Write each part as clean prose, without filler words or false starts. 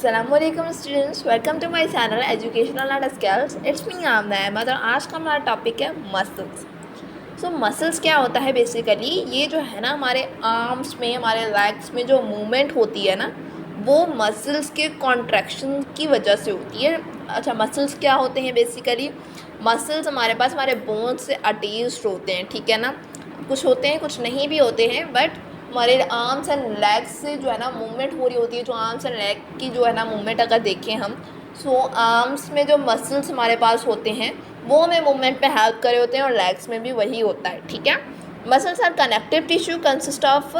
अस्सलामुअलैकुम students, welcome to my channel educational and skills. It's me Amna Ahmad और आज का हमारा टॉपिक है मसल्स। मसल्स क्या होता है बेसिकली, ये जो है ना हमारे आर्म्स में, हमारे लेग्स में जो मूवमेंट होती है ना, वो मसल्स के कॉन्ट्रैक्शन की वजह से होती है। अच्छा, मसल्स क्या होते हैं बेसिकली? मसल्स हमारे पास हमारे बोन्स से अटैच्ड होते हैं, ठीक है ना। कुछ होते हैं, कुछ नहीं भी होते हैं, बट हमारे आर्म्स एंड लेग्स से जो है ना मूवमेंट हो रही होती है। जो आर्म्स एंड लेग की जो है ना मूवमेंट अगर देखें हम, आर्म्स में जो मसल्स हमारे पास होते हैं वो हमें मूवमेंट में हेल्प कर रहे होते हैं और लेग्स में भी वही होता है, ठीक है। Muscles are connective tissue consist of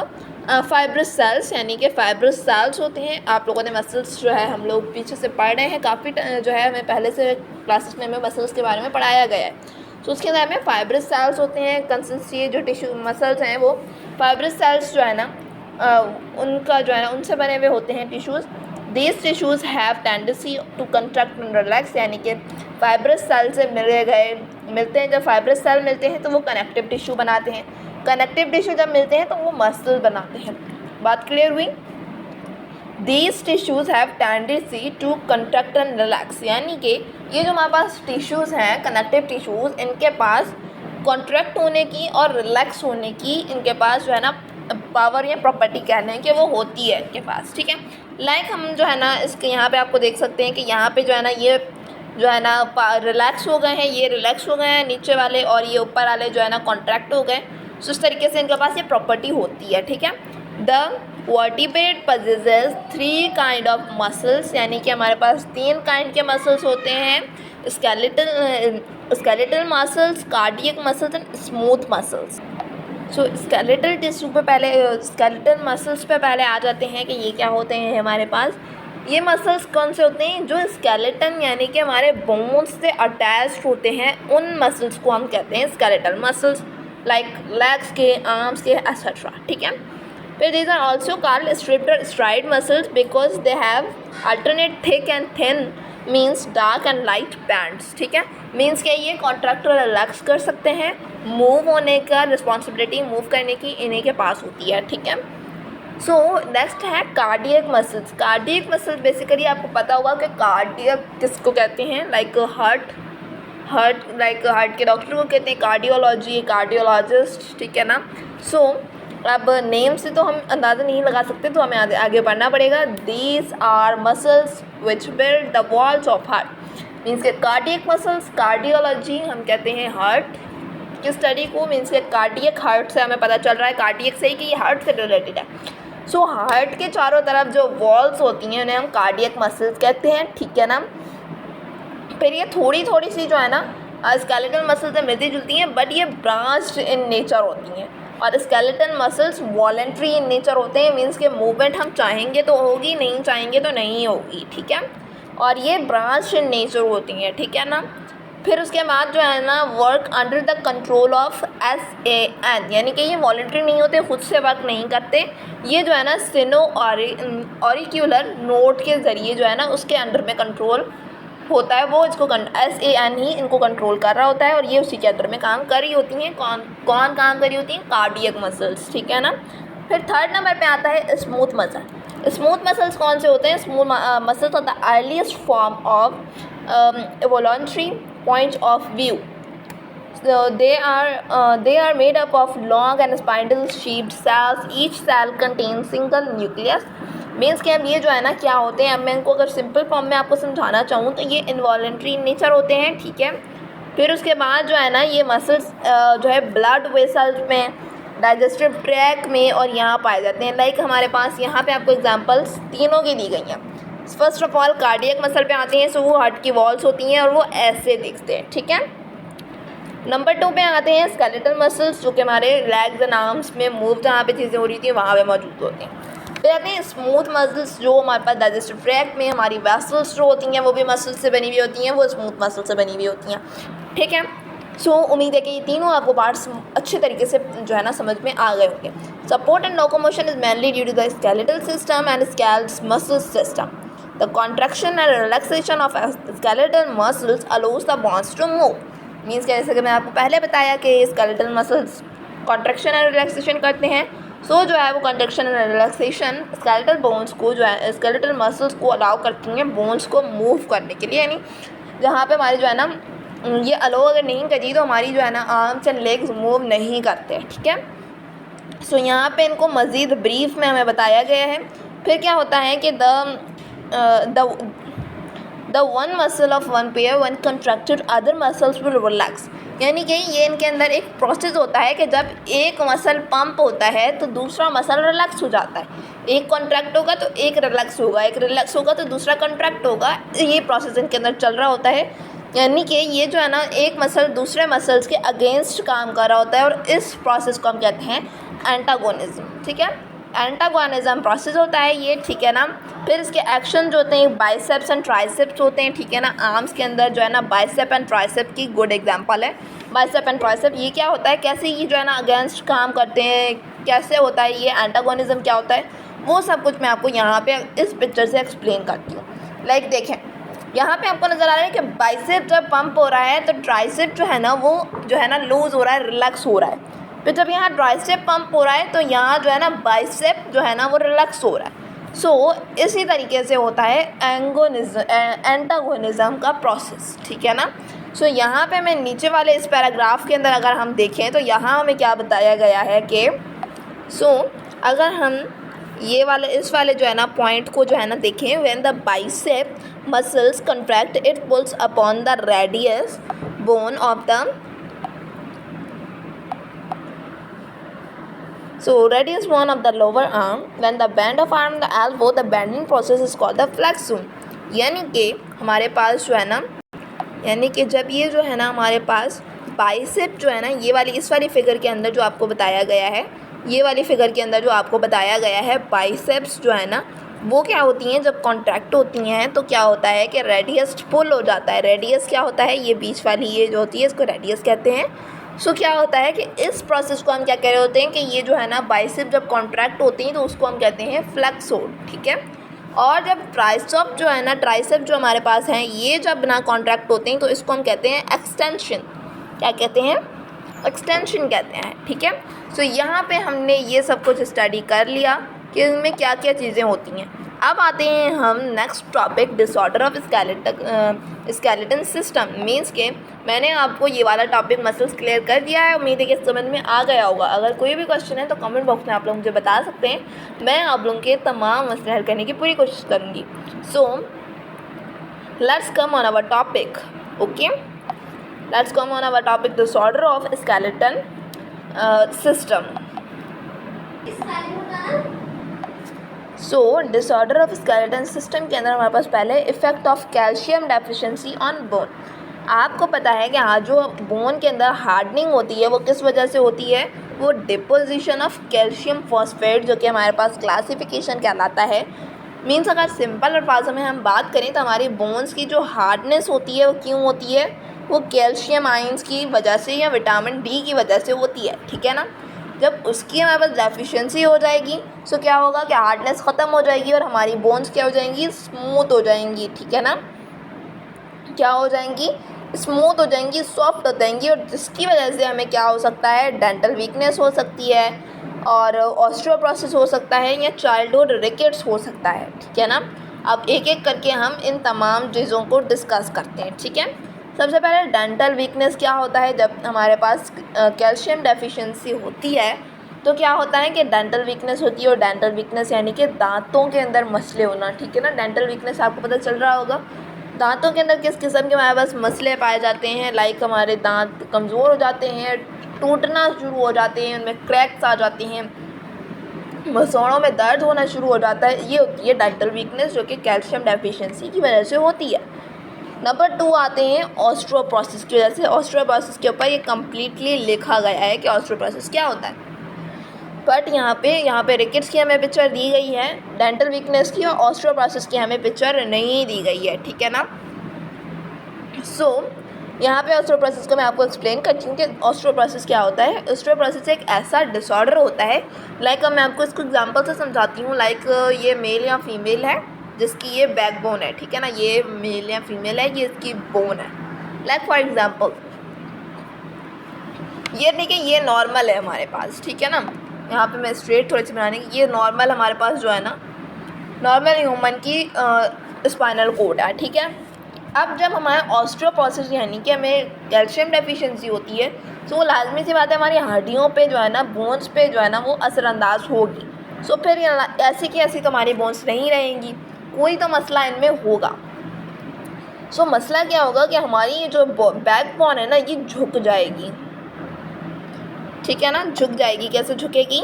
fibrous cells, यानी कि फाइब्रस सेल्स होते हैं। आप लोगों ने मसल्स जो है हम लोग पीछे से पढ़ रहे हैं, काफ़ी जो है हमें पहले से क्लासेस में हमें मसल्स के बारे में पढ़ाया गया है। उसके अंदर में फाइब्रस सेल्स होते हैं। कंसिस्ट ये जो टिश्यू मसल्स हैं वो फाइब्रस सेल्स जो है ना उनका जो है ना उनसे बने हुए होते हैं tissues. These tissues have tendency to contract and relax, यानी कि फाइब्रस सेल से मिलते हैं। जब फाइब्रस सेल मिलते हैं तो वो कनेक्टिव टिश्यू बनाते हैं। कनेक्टिव टिश्यू जब मिलते हैं तो वो मसल बनाते हैं। बात क्लियर हुई? These tissues have tendency to contract and relax, यानी कि ये जो हमारे पास टिश्यूज़ हैं, कनेक्टिव टिश्यूज़, इनके पास कॉन्ट्रैक्ट होने की और रिलैक्स होने की इनके पास जो है ना पावर या प्रॉपर्टी कहने हैं कि वो होती है इनके पास, ठीक है। लाइक हम जो है ना इसके यहाँ पे आपको देख सकते हैं कि यहाँ पे जो है ना ये जो है ना रिलैक्स हो गए हैं, ये रिलैक्स हो गए हैं नीचे वाले, और ये ऊपर वाले जो है ना कॉन्ट्रैक्ट हो गए। सो इस तरीके से इनके पास ये प्रॉपर्टी होती है, ठीक है। The vertebrate possesses 3 kind of muscles, यानी कि हमारे पास 3 काइंड के मसल्स होते हैं। Skeletal muscles, cardiac muscles and smooth muscles. Skeletal tissue पे पहले, स्केलेटल मसल्स पे पहले आ जाते हैं कि ये क्या होते हैं हमारे पास। ये मसल्स कौन से होते हैं? जो स्केलेटन यानी कि हमारे बोन्स से अटैच्ड होते हैं, उन मसल्स को हम कहते हैं स्केलेटल मसल्स, लाइक लेग्स के, आर्म्स के एटसेट्रा, ठीक है। फिर these are also called striped striated muscles because they have alternate thick and thin, means dark and light bands, ठीक है। मीन्स क्या, ये कॉन्ट्रैक्ट और रिलैक्स कर सकते हैं। मूव होने का रिस्पॉन्सिबिलिटी, मूव करने की इन्हीं के पास होती है, ठीक है। सो नेक्स्ट है cardiac muscles. Cardiac muscles basically आपको पता होगा कि कार्डियक किसको कहते हैं, लाइक हार्ट के डॉक्टर को कहते हैं कार्डियोलॉजी, कार्डियोलॉजिस्ट, ठीक है ना। अब नेम से तो हम अंदाज़ा नहीं लगा सकते, तो हमें आगे बढ़ना पड़ेगा। These our muscles which build the walls of heart, means के कार्डियक मसल्स, कार्डियोलॉजी हम कहते हैं हार्ट की स्टडी को, मीन्स के कार्डियक, हार्ट से हमें पता चल रहा है कार्डियक से ही कि ये हार्ट से रिलेटेड है। हार्ट के चारों तरफ जो वॉल्स होती हैं उन्हें हम कार्डियक मसल्स कहते हैं, ठीक है ना। फिर ये थोड़ी थोड़ी सी जो है ना स्केलेटल मसल्स से मिलती जुलती हैं, बट ये ब्रांच्ड इन नेचर होती हैं। और skeletal muscles voluntary in nature होते हैं, मीन्स के मूवमेंट हम चाहेंगे तो होगी, नहीं चाहेंगे तो नहीं होगी, ठीक है। और ये ब्रांच इन नेचर होती हैं, ठीक है ना। फिर उसके बाद जो है ना work under the control of SAN, यानी कि ये वॉलेंट्री नहीं होते, खुद से वर्क नहीं करते। ये जो है ना सिनो ऑरिक्यूलर नोड के ज़रिए जो है ना उसके अंडर में कंट्रोल होता है, वो इसको SAN ही इनको कंट्रोल कर रहा होता है, और ये उसी के अंदर में काम कर रही होती हैं। कौन काम कर रही होती हैं? कार्डियक मसल्स, ठीक है ना। फिर थर्ड नंबर पे आता है स्मूथ मसल। स्मूथ मसल्स कौन से होते हैं? Smooth muscles are the earliest form of voluntary point of view. They are made up of long and spindle shaped cells. Each cell contains single nucleus. Means कि अब ये जो है ना क्या होते हैं, अब मैं इनको अगर सिंपल फॉर्म में आपको समझाना चाहूँ तो ये इनवॉलेंट्री नेचर होते हैं, ठीक है। फिर उसके बाद जो है ना ये मसल्स जो है ब्लड वेसल्स में, डाइजेस्टिव ट्रैक में और यहाँ पाए जाते हैं। लाइक हमारे पास यहाँ पे आपको एग्जांपल्स तीनों की दी गई हैं। First of all cardiac muscle पे आते हैं, सो वो हार्ट की वॉल्स होती हैं और वो ऐसे दिखते हैं, ठीक है। नंबर 2 पे आते हैं स्केलेटल मसल्स, जो कि हमारे लेग्स एंड आर्म्स में मूव जहाँ पे चीज़ें हो रही थी वहाँ पे मौजूद होते हैं। फिर आते हैं स्मूथ मसल्स, जो हमारे पास डाइजेस्टिव ट्रैक्ट में हमारी वेसल्स जो होती हैं वो भी मसल से बनी हुई होती हैं, वो स्मूथ मसल से बनी हुई होती हैं, ठीक है। उम्मीद है कि ये तीनों आपको पार्ट्स अच्छे तरीके से जो है ना समझ में आ गए होंगे। Support and locomotion is mainly due to the skeletal system and skeletal muscle system. The contraction and relaxation of skeletal muscles allows the bones to move. Means कि जैसे कि मैंने आपको पहले बताया कि skeletal muscles contraction and relaxation करते हैं, सो जो है वो contraction and relaxation skeletal bones को जो है स्केलेटल मसल्स को अलाउ करती हैं बोन्स को मूव करने के लिए, यानी जहाँ पे हमारी जो है ना ये अलाउ अगर नहीं करी तो हमारी जो है ना आर्म्स एंड लेग्स मूव नहीं करते, ठीक है। सो यहाँ पे इनको मज़ीद ब्रीफ में हमें बताया गया है। फिर क्या होता है कि the one muscle of one pair one contracted other muscles will relax, यानी कि ये इनके अंदर एक प्रोसेस होता है कि जब एक मसल पंप होता है तो दूसरा मसल रिलैक्स हो जाता है, एक कॉन्ट्रैक्ट होगा तो एक रिलैक्स होगा, एक रिलैक्स होगा तो दूसरा कॉन्ट्रैक्ट होगा, ये प्रोसेस इनके अंदर चल रहा होता है। यानी कि ये जो है ना एक मसल दूसरे मसल्स के अगेंस्ट काम कर रहा होता है और इस प्रोसेस को हम कहते हैं एंटागोनिज्म, ठीक है। एंटागोनिज्म प्रोसेस होता है ये, ठीक है ना। फिर इसके एक्शन जो होते हैं बाइसेप्स एंड ट्राइसेप्स होते हैं, ठीक है ना। आर्म्स के अंदर जो है ना बाइसेप एंड ट्राइसेप की गुड एग्जांपल है बाइसेप एंड ट्राइसेप। ये क्या होता है, कैसे ये जो है ना अगेंस्ट काम करते हैं, कैसे होता है ये एंटागोनिज्म क्या होता है, वो सब कुछ मैं आपको यहाँ पे इस पिक्चर से एक्सप्लेन करती हूँ। लाइक देखें यहाँ पे आपको नज़र आ रहा है कि बाइसेप जब पंप हो रहा है तो ट्राइसेप जो है ना वो जो है ना लूज़ हो रहा है, रिलैक्स हो रहा है। फिर जब यहाँ ट्राइसेप पंप हो रहा है तो यहाँ जो है ना बाइसेप जो है ना वो रिलैक्स हो रहा है। सो इसी तरीके से होता है एंटागोनिज्म का प्रोसेस, ठीक है ना। सो यहाँ पे मैं नीचे वाले इस पैराग्राफ के अंदर अगर हम देखें तो यहाँ हमें क्या बताया गया है कि अगर हम ये वाले इस वाले जो है ना पॉइंट को जो है ना देखें, when the bicep muscles contract it pools upon the radius bone of the radius bone of the lower arm. When the bend of arm the elbow, the bending process is called the flexum. यानी कि हमारे पास जो है ना, यानी कि जब ये जो है ना हमारे पास बाइसेप जो है ना ये वाली इस वाली फिगर के अंदर जो आपको बताया गया है, ये वाली फिगर के अंदर जो आपको बताया गया है बाइसेप्स जो है ना वो क्या होती हैं, जब कॉन्ट्रैक्ट होती हैं तो क्या होता है कि रेडियस पुल हो जाता है। रेडियस क्या होता है, ये बीच वाली ये जो होती है इसको रेडियस कहते हैं। सो क्या होता है कि इस प्रोसेस को हम क्या कह रहे होते हैं कि ये जो है ना बाइसेप जब कॉन्ट्रैक्ट होती हैं तो उसको हम कहते हैं फ्लेक्सोड, ठीक है। और जब ट्राइसेप जो है ना ट्राइसेप जो हमारे पास हैं ये जब ना कॉन्ट्रैक्ट होते हैं तो इसको हम कहते हैं एक्सटेंशन। क्या कहते हैं, एक्सटेंशन कहते हैं, ठीक है। सो यहाँ पे हमने ये सब कुछ स्टडी कर लिया कि इनमें क्या क्या चीज़ें होती हैं। अब आते हैं हम next topic disorder of skeleton system. Means के मैंने आपको ये वाला टॉपिक मसल्स क्लियर कर दिया है, उम्मीद है कि समझ में आ गया होगा। अगर कोई भी क्वेश्चन है तो कमेंट बॉक्स में आप लोग मुझे बता सकते हैं, मैं आप लोगों के तमाम मसले हल करने की पूरी कोशिश करूँगी। So let's come on our topic, okay, let's come on our topic disorder of skeleton system. So disorder of skeleton system के अंदर हमारे पास पहले effect of calcium deficiency on bone. आपको पता है कि हाँ जो बोन के अंदर हार्डनिंग होती है वो किस वजह से होती है, वो डिपोजिशन ऑफ कैल्शियम फॉस्फेट जो कि हमारे पास क्लासिफिकेशन कहलाता है। मीन्स अगर सिंपल अल्फाजों में हम बात करें तो हमारी बोन्स की जो हार्डनेस होती है वो क्यों होती है, वो कैल्शियम आयंस की वजह से या विटामिन डी की वजह से होती है, ठीक है ना। जब उसकी हमारे पास डेफिशिएंसी हो जाएगी सो क्या होगा कि हार्डनेस ख़त्म हो जाएगी और हमारी बोन्स क्या हो जाएंगी, स्मूथ हो जाएंगी, ठीक है ना। क्या हो जाएंगी, स्मूथ हो जाएंगी, सॉफ्ट हो जाएंगी, और जिसकी वजह से हमें क्या हो सकता है, डेंटल वीकनेस हो सकती है और ऑस्टियोपोरोसिस हो सकता है या चाइल्डहुड रिकेट्स हो सकता है, ठीक है ना। अब एक एक करके हम इन तमाम चीज़ों को डिस्कस करते हैं, ठीक है। सबसे पहले डेंटल वीकनेस क्या होता है, जब हमारे पास कैल्शियम डेफिशिएंसी होती है तो क्या होता है कि डेंटल वीकनेस होती है। और डेंटल वीकनेस यानी कि दांतों के अंदर मसले होना, ठीक है ना। डेंटल वीकनेस आपको पता चल रहा होगा दांतों के अंदर किस किस्म के हमारे पास मसले पाए जाते हैं। लाइक हमारे दांत कमज़ोर हो जाते हैं, टूटना शुरू हो जाते हैं, उनमें क्रैक्स आ जाती हैं, मसोड़ों में दर्द होना शुरू हो जाता है। ये होती है डेंटल वीकनेस जो कि कैल्शियम डेफिशिएंसी की वजह से होती है। नंबर 2 आते हैं ऑस्टियोपोरोसिस की वजह से। ऑस्टियोपोरोसिस के ऊपर ये कम्प्लीटली लिखा गया है कि ऑस्टियोपोरोसिस क्या होता है, बट यहाँ पे रिकेट्स की हमें पिक्चर दी गई है, डेंटल वीकनेस की और ऑस्टियोपोरोसिस की हमें पिक्चर नहीं दी गई है, ठीक है ना। सो यहाँ पे ऑस्टियोपोरोसिस को मैं आपको एक्सप्लेन करती हूँ कि ऑस्टियोपोरोसिस क्या होता है। ऑस्टियोपोरोसिस एक ऐसा डिसऑर्डर होता है, लाइक मैं आपको इसको एग्जांपल से समझाती हूँ। लाइक ये मेल या फीमेल है जिसकी ये बैकबोन है, ठीक है ना, ये मेल या फीमेल है, ये इसकी बोन है। लाइक फॉर एग्जांपल ये देखिए ये नॉर्मल है हमारे पास, ठीक है ना। यहाँ पे मैं स्ट्रेट थोड़ी सी बनाने की, ये नॉर्मल हमारे पास जो है ना नॉर्मल ह्यूमन की स्पाइनल कोड है, ठीक है। अब जब हमारे ऑस्टियोपोरोसिस यानी कि हमें कैल्शियम डेफिशिएंसी होती है, तो वो लाजमी सी बात है हमारी हड्डियों पे जो है ना, बोन्स पे जो है ना, वो असरअंदाज होगी। सो फिर ऐसी की ऐसी तो हमारी बोन्स नहीं रहेंगी, कोई तो मसला इनमें होगा। सो मसला क्या होगा कि हमारी ये जो बैकबोन है ना, ये झुक जाएगी, ठीक है ना, झुक जाएगी। कैसे झुकेगी?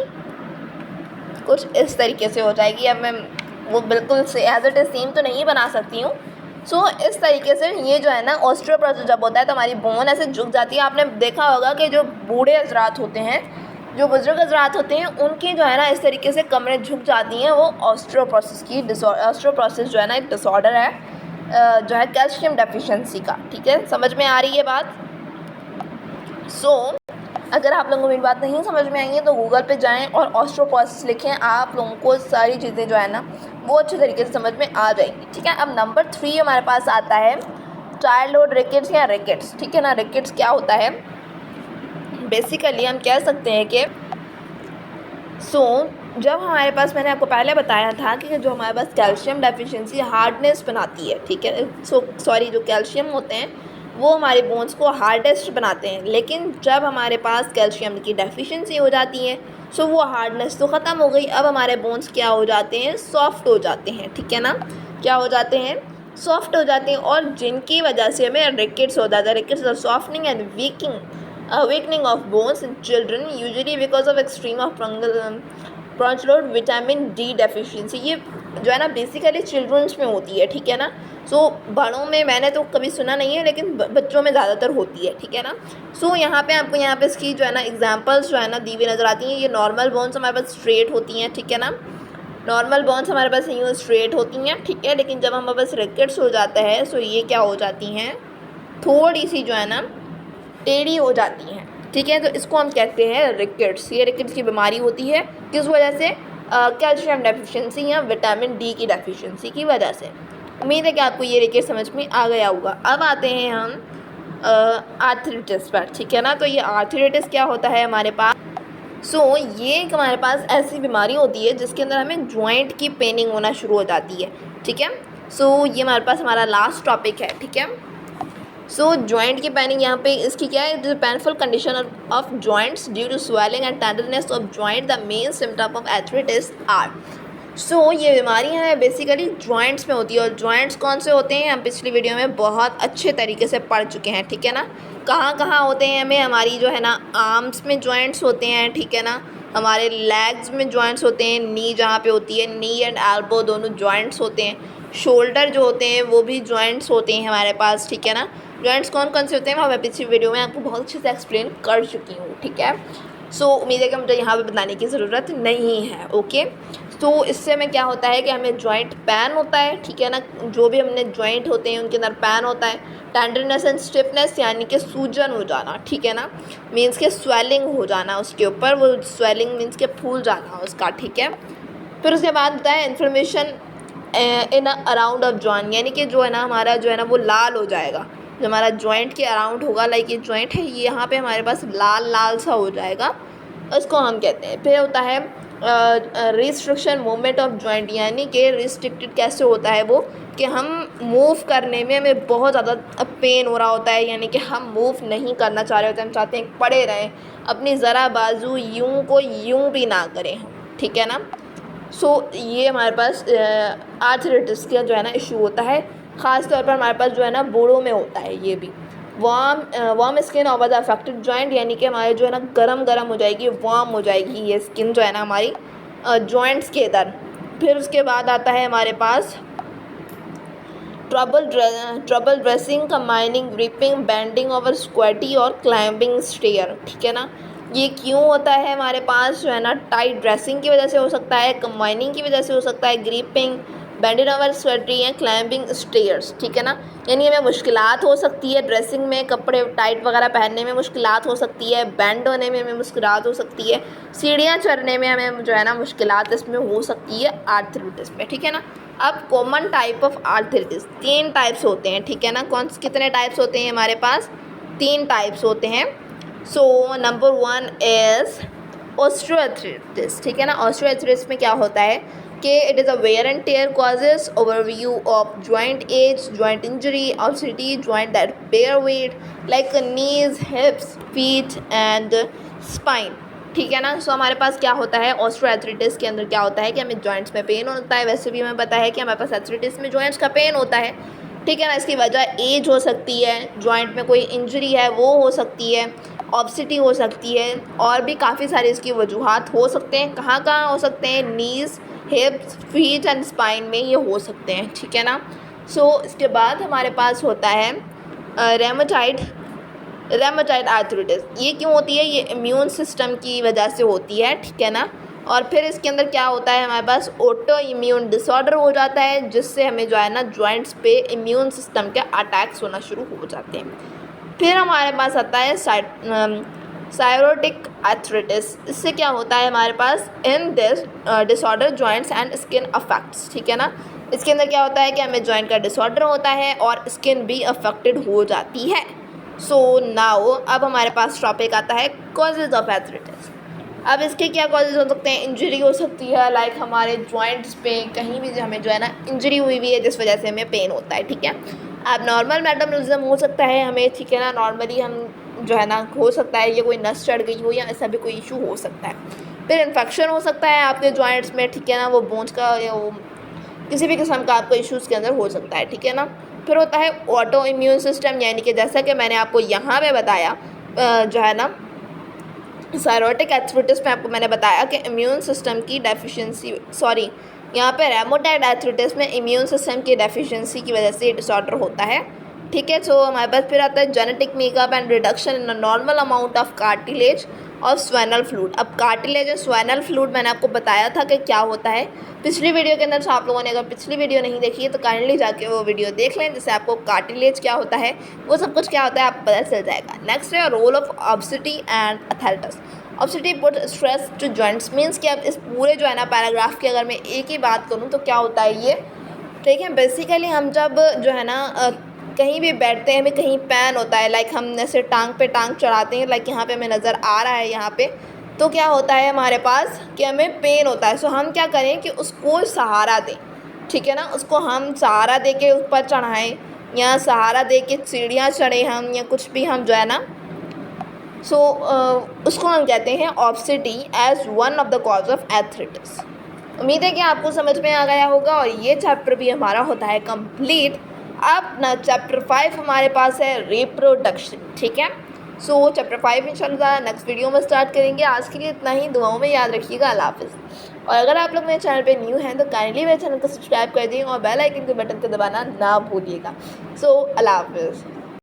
कुछ इस तरीके से हो जाएगी। अब मैं वो बिल्कुल से एज इट इज़ सेम तो नहीं बना सकती हूँ। सो इस तरीके से ये जो है ना ऑस्टियोपोरोसिस जब होता है तो हमारी बोन ऐसे झुक जाती है। आपने देखा होगा कि जो बूढ़े हजरात होते हैं, जो बुजुर्ग हजरात होते हैं, उनकी जो है ना इस तरीके से कमरें झुक जाती हैं। वो ऑस्टियोपोरोसिस जो है ना एक डिसऑर्डर है जो है कैल्शियम डेफिशिएंसी का, ठीक है। समझ में आ रही है बात? सो अगर आप लोगों को मेरी बात नहीं समझ में आई है तो गूगल पे जाएं और ऑस्टियोपोरोसिस लिखें, आप लोगों को सारी चीज़ें जो है ना वो अच्छे तरीके से समझ में आ जाएंगी, ठीक है। अब नंबर 3 हमारे पास आता है चाइल्डहुड रिकेट्स या रिकेट्स, ठीक है ना। रिकेट्स क्या होता है? बेसिकली हम कह सकते हैं कि जब हमारे पास, मैंने आपको पहले बताया था कि जो हमारे पास कैल्शियम डेफिशिएंसी हार्डनेस बनाती है, ठीक है। जो कैल्शियम होते हैं वो हमारे बोन्स को हार्डेस्ट बनाते हैं, लेकिन जब हमारे पास कैल्शियम की डेफिशिएंसी हो जाती है वो हार्डनेस तो ख़त्म हो गई। अब हमारे बोन्स क्या हो जाते हैं? सॉफ्ट हो जाते हैं, ठीक है ना। क्या हो जाते हैं? सॉफ्ट हो जाते हैं, और जिनकी वजह से हमें रिकेट्स हो जाता है। Rickets are softening and weakening of bones in children usually because of extreme of prolonged vitamin D deficiency. ये जो है ना बेसिकली चिल्ड्रंस में होती है, ठीक है ना। बड़ों में मैंने तो कभी सुना नहीं है, लेकिन बच्चों में ज़्यादातर होती है, ठीक है ना। यहाँ पे आपको यहाँ पे इसकी जो है ना एग्जांपल्स जो है ना दी हुई नज़र आती हैं। ये नॉर्मल बोन्स हमारे पास स्ट्रेट होती हैं, ठीक है ना। नॉर्मल बोन्स हमारे पास यूँ स्ट्रेट होती हैं, ठीक है। लेकिन जब हमारे पास रिकेट्स हो जाता है ये क्या हो जाती हैं? थोड़ी सी जो है ना टेढ़ी हो जाती हैं, ठीक है। तो इसको हम कहते हैं रिकेट्स। ये रिकेट्स की बीमारी होती है किस वजह से? कैल्शियम डेफिशिएंसी या विटामिन डी की डेफिशिएंसी की वजह से। उम्मीद है कि आपको ये रिकेट समझ में आ गया होगा। अब आते हैं हम आर्थराइटिस पर, ठीक है ना। तो ये आर्थराइटिस क्या होता है हमारे पास? ये एक हमारे पास ऐसी बीमारी होती है जिसके अंदर हमें जॉइंट की पेनिंग होना शुरू हो जाती है, ठीक है। ये हमारे पास हमारा लास्ट टॉपिक है, ठीक है। जॉइंट की पेनिंग यहाँ पे इसकी क्या है? Painful condition of joints due to swelling and tenderness of joint. The main symptom of arthritis are. ये बीमारियाँ हैं बेसिकली जॉइंट्स में होती है। और जॉइंट्स कौन से होते हैं हम पिछली वीडियो में बहुत अच्छे तरीके से पढ़ चुके हैं, ठीक है ना। कहाँ कहाँ होते हैं हमें? हमारी जो है ना आर्म्स में जॉइंट्स होते हैं, ठीक है ना। हमारे लेग्स में जॉइंट्स होते हैं, नी जहाँ पे होती है, नी एंड एल्बो दोनों जॉइंट्स होते हैं। शोल्डर जो होते हैं वो भी जॉइंट्स होते हैं हमारे पास, ठीक है ना। जॉइंट्स कौन कौन से होते हैं मैं पिछली वीडियो में आपको बहुत अच्छे से एक्सप्लेन कर चुकी हूँ, ठीक है। उम्मीद है कि मुझे यहाँ पे बताने की ज़रूरत नहीं है, ओके। इससे हमें क्या होता है कि हमें जॉइंट पैन होता है, ठीक है ना। जो भी हमने जॉइंट होते हैं उनके अंदर पैन होता है। टेंडरनेस एंड स्टिफनेस यानी कि सूजन हो जाना, ठीक है ना। मीन्स के स्वेलिंग हो जाना उसके ऊपर, वो स्वेलिंग मीन्स के फूल जाना उसका, ठीक है। फिर उसके बाद होता है inflammation in around of joint, यानी कि जो है ना हमारा जो है ना वो लाल हो जाएगा। जो हमारा जॉइंट के अराउंड होगा, लाइक ये जॉइंट है, ये यहाँ पे हमारे पास लाल लाल सा हो जाएगा, उसको हम कहते हैं। फिर होता है रिस्ट्रिक्शन मूवमेंट ऑफ जॉइंट, यानी कि रिस्ट्रिक्टेड कैसे होता है वो कि हम मूव करने में हमें बहुत ज़्यादा पेन हो रहा होता है, यानी कि हम मूव नहीं करना चाह रहे होते, हम चाहते हैं पड़े रहें, अपनी ज़रा बाजू यूं को यूं भी ना करें, ठीक है ना। ये हमारे पास आर्थराइटिस का जो है ना इशू होता है। ख़ास तौर पर हमारे पास जो है ना बूढ़ों में होता है ये भी। Warm skin over the affected joint, यानी कि हमारे जो है ना गरम हो जाएगी, वार्म हो जाएगी ये स्किन जो है ना हमारी जॉइंट्स के इधर। फिर उसके बाद आता है हमारे पास trouble dressing combining gripping bending over squatting और क्लाइंबिंग स्टेयर, ठीक है ना। ये क्यों होता है हमारे पास? जो है ना टाइट ड्रेसिंग की वजह से हो सकता है, कंबाइनिंग की वजह से हो सकता है, ग्रिपिंग, बेंडेड ओवर स्वेटी या क्लाइंबिंग स्टेयर्स, ठीक है ना। यानी हमें मुश्किलात हो सकती है ड्रेसिंग में, कपड़े टाइट वगैरह पहनने में मुश्किलात हो सकती है, बैंड होने में हमें मुश्किलात हो सकती है, सीढ़ियाँ चढ़ने में हमें जो है ना मुश्किलात इसमें हो सकती है आर्थराइटिस में, ठीक है ना। अब common type of arthritis 3 types होते हैं, ठीक है ना। कितने टाइप्स होते हैं हमारे पास? 3 टाइप्स होते हैं। नंबर 1 इज़ ऑस्टियोआर्थराइटिस, ठीक है ना। ऑस्टियोआर्थराइटिस में क्या होता है कि it is a wear and tear causes overview of joint age, joint injury, obesity, joint that bear weight like knees, hips, feet and spine, ठीक है ना। सो हमारे पास क्या होता है ऑस्टियोआर्थराइटिस के अंदर क्या होता है कि हमें जॉइंट्स में पेन होता है। वैसे भी हमें पता है कि हमारे पास आर्थराइटिस में जॉइंट्स का पेन होता है, ठीक है ना। इसकी वजह एज हो सकती है, जॉइंट में कोई इंजरी है वो हो सकती है, ऑब्सिटी हो सकती है, और भी काफ़ी सारी इसकी वजूहात हो सकते हैं। कहाँ कहाँ हो सकते हैं, नीज़, हिप्स, फीट एंड स्पाइन में ये हो सकते हैं, ठीक है ना। सो इसके बाद हमारे पास होता है रेमेटॉइड आर्थराइटिस। ये क्यों होती है, ये इम्यून सिस्टम की वजह से होती है, ठीक है ना। और फिर इसके अंदर क्या होता है, हमारे पास ऑटो इम्यून डिसऑर्डर हो जाता है, जिससे हमें जो है ना जॉइंट्स पे इम्यून सिस्टम के अटैक्स होना शुरू हो जाते हैं। फिर हमारे पास आता है साइरोटिक आर्थराइटिस। इससे क्या होता है हमारे पास, in this disorder joints and skin affects, ठीक है ना। इसके अंदर क्या होता है कि हमें जॉइंट का डिसऑर्डर होता है और स्किन भी अफेक्टेड हो जाती है। सो नाउ अब हमारे पास टॉपिक आता है कॉजेज़ ऑफ आर्थराइटिस। अब इसके क्या कॉजेज़ हो सकते हैं, इंजरी हो सकती है, लाइक हमारे जॉइंट्स पे कहीं भी हमें जो है ना इंजरी हुई है जिस वजह से हमें पेन होता है, ठीक है। अब नॉर्मल मेटाबॉलिज्म हो सकता है हमें, ठीक है ना। नॉर्मली हम जो है ना हो सकता है ये कोई नस चढ़ गई हो या ऐसा भी कोई इशू हो सकता है। फिर इन्फेक्शन हो सकता है आपके जॉइंट्स में, ठीक है ना, वो बोन्स का या वो किसी भी किस्म का आपको इश्यूज़ के अंदर हो सकता है, ठीक है ना। फिर होता है ऑटो इम्यून सिस्टम, यानी कि जैसा कि मैंने आपको यहाँ पे बताया जो है ना साइरोटिक आर्थराइटिस में आपको मैंने बताया कि इम्यून सिस्टम की डेफिशिएंसी, सॉरी यहाँ पे रेमेटॉइड आर्थराइटिस में इम्यून सिस्टम की डेफिशिएंसी की वजह से डिसऑर्डर होता है, ठीक है। सो हमारे पास फिर आता है genetic makeup and reduction in a normal amount of cartilage और स्वेनल फ्लूइड। अब कार्टिलेज और स्वेनल फ्लूइड मैंने आपको बताया था कि क्या होता है पिछली वीडियो के अंदर। तो आप लोगों ने अगर पिछली वीडियो नहीं देखी है तो काइंडली जाके वो वीडियो देख लें, जिससे आपको कार्टिलेज क्या होता है वो सब कुछ क्या होता है आपको पता चल जाएगा। नेक्स्ट है role of obesity and arthritis. Obesity put stress to joints, means कि अब इस पूरे जो है ना पैराग्राफ की अगर मैं एक ही बात करूँ तो क्या होता है ये, ठीक है। बेसिकली हम जब जो है ना कहीं भी बैठते हैं, हमें कहीं पेन होता है, लाइक हम जैसे टांग पे टांग चढ़ाते हैं, लाइक यहाँ पे हमें नज़र आ रहा है यहाँ पे, तो क्या होता है हमारे पास कि हमें पेन होता है। सो हम क्या करें कि उसको सहारा दें, ठीक है ना, उसको हम सहारा दे के ऊपर चढ़ाएँ या सहारा दे के सीढ़ियाँ चढ़ें हम, या कुछ भी हम जो है ना। सो उसको हम कहते हैं obesity as one of the cause of arthritis. उम्मीद है कि आपको समझ में आ गया होगा और ये चैप्टर भी हमारा होता है कंप्लीट। अब ना चैप्टर 5 हमारे पास है रिप्रोडक्शन, ठीक है। सो चैप्टर 5 इंशाल्लाह नेक्स्ट वीडियो में स्टार्ट करेंगे। आज के लिए इतना ही, दुआओं में याद रखिएगा। अल्लाह हाफ़िज़। और अगर आप लोग मेरे चैनल पे न्यू हैं तो काइंडली मेरे चैनल को सब्सक्राइब कर दिए और बेल आइकन के बटन को दबाना ना भूलिएगा। सो अल्लाह हाफ़िज़।